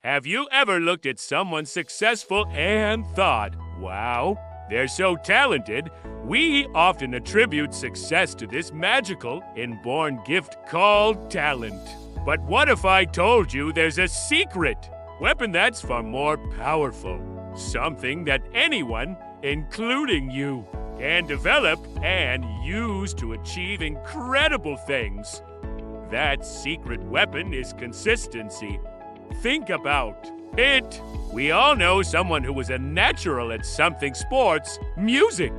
Have you ever looked at someone successful and thought, wow, they're so talented? We often attribute success to this magical, inborn gift called talent. But what if I told you there's a secret weapon that's far more powerful? Something that anyone, including you, can develop and use to achieve incredible things. That secret weapon is consistency. Think about it. We all know someone who was a natural at something: sports, music,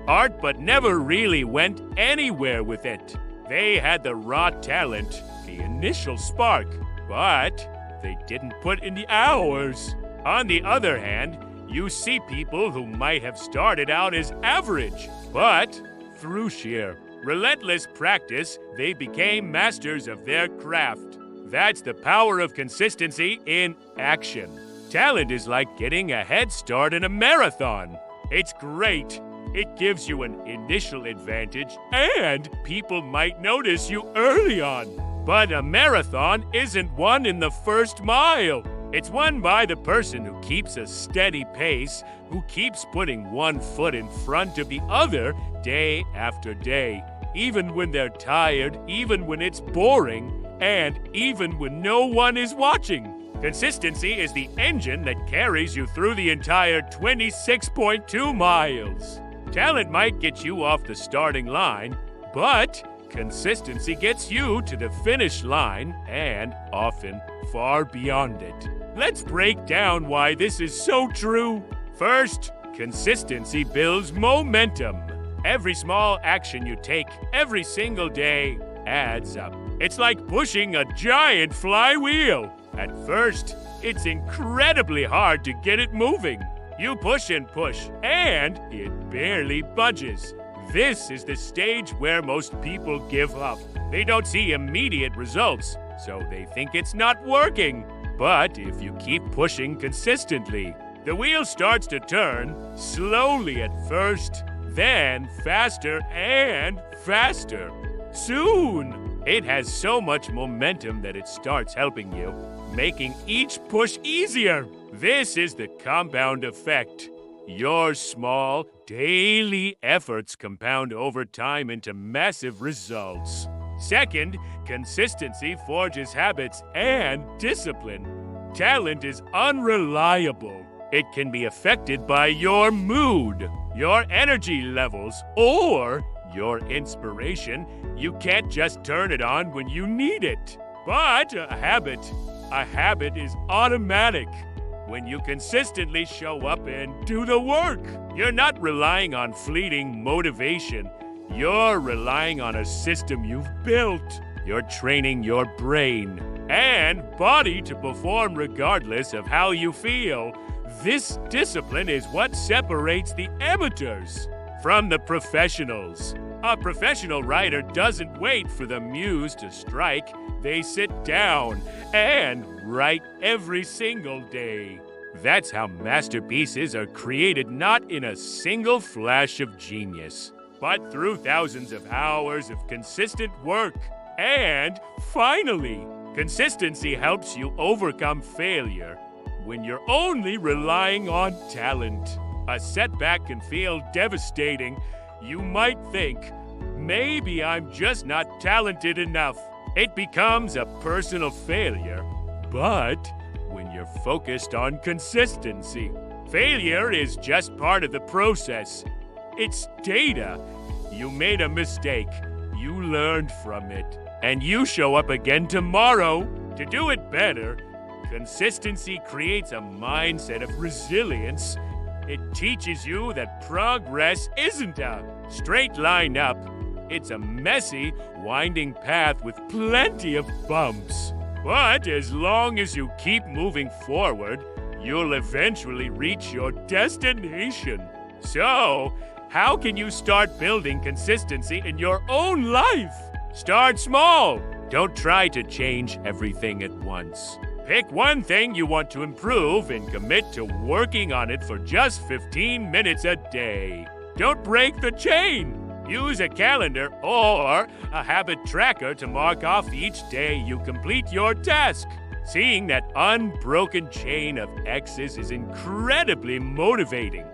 art, but never really went anywhere with it. They had the raw talent, the initial spark, but they didn't put in the hours. On the other hand, you see people who might have started out as average, but through sheer relentless practice, they became masters of their craft. That's the power of consistency in action. Talent is like getting a head start in a marathon. It's great. It gives you an initial advantage, and people might notice you early on. But a marathon isn't won in the first mile. It's won by the person who keeps a steady pace, who keeps putting one foot in front of the other day after day, even when they're tired, even when it's boring, and even when no one is watching. Consistency is the engine that carries you through the entire 26.2 miles. Talent might get you off the starting line, but consistency gets you to the finish line and often far beyond it. Let's break down why this is so true. First, consistency builds momentum. Every small action you take every single day adds up. It's like pushing a giant flywheel. At first, it's incredibly hard to get it moving. You push and push, and it barely budges. This is the stage where most people give up. They don't see immediate results, so they think it's not working. But if you keep pushing consistently, the wheel starts to turn, slowly at first, then faster and faster. Soon, it has so much momentum that it starts helping you, making each push easier. This is the compound effect. Your small, daily efforts compound over time into massive results. Second, consistency forges habits and discipline. Talent is unreliable. It can be affected by your mood, your energy levels, or your inspiration. You can't just turn it on when you need it. But a habit is automatic. When you consistently show up and do the work, you're not relying on fleeting motivation. You're relying on a system you've built. You're training your brain and body to perform regardless of how you feel. This discipline is what separates the amateurs from the professionals. A professional writer doesn't wait for the muse to strike. They sit down and write every single day. That's how masterpieces are created, not in a single flash of genius, but through thousands of hours of consistent work. And finally, consistency helps you overcome failure when you're only relying on talent. A setback can feel devastating. You might think, maybe I'm just not talented enough. It becomes a personal failure. But when you're focused on consistency, failure is just part of the process. It's data. You made a mistake. You learned from it. And you show up again tomorrow to do it better. Consistency creates a mindset of resilience. It teaches you that progress isn't a straight line up. It's a messy, winding path with plenty of bumps. But as long as you keep moving forward, you'll eventually reach your destination. So, how can you start building consistency in your own life? Start small. Don't try to change everything at once. Pick one thing you want to improve and commit to working on it for just 15 minutes a day. Don't break the chain. Use a calendar or a habit tracker to mark off each day you complete your task. Seeing that unbroken chain of X's is incredibly motivating.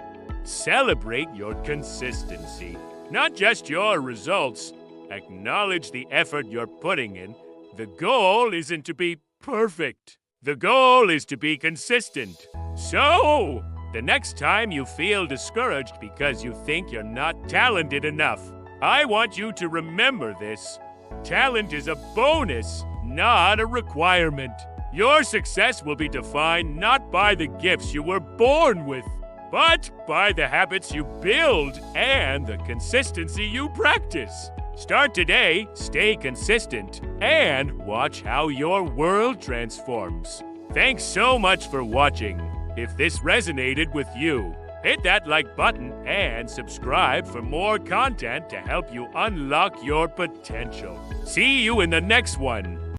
Celebrate your consistency, not just your results. Acknowledge the effort you're putting in. The goal isn't to be perfect. The goal is to be consistent. So, the next time you feel discouraged because you think you're not talented enough, I want you to remember this. Talent is a bonus, not a requirement. Your success will be defined not by the gifts you were born with, but by the habits you build and the consistency you practice. Start today, stay consistent, and watch how your world transforms. Thanks so much for watching. If this resonated with you, hit that like button and subscribe for more content to help you unlock your potential. See you in the next one.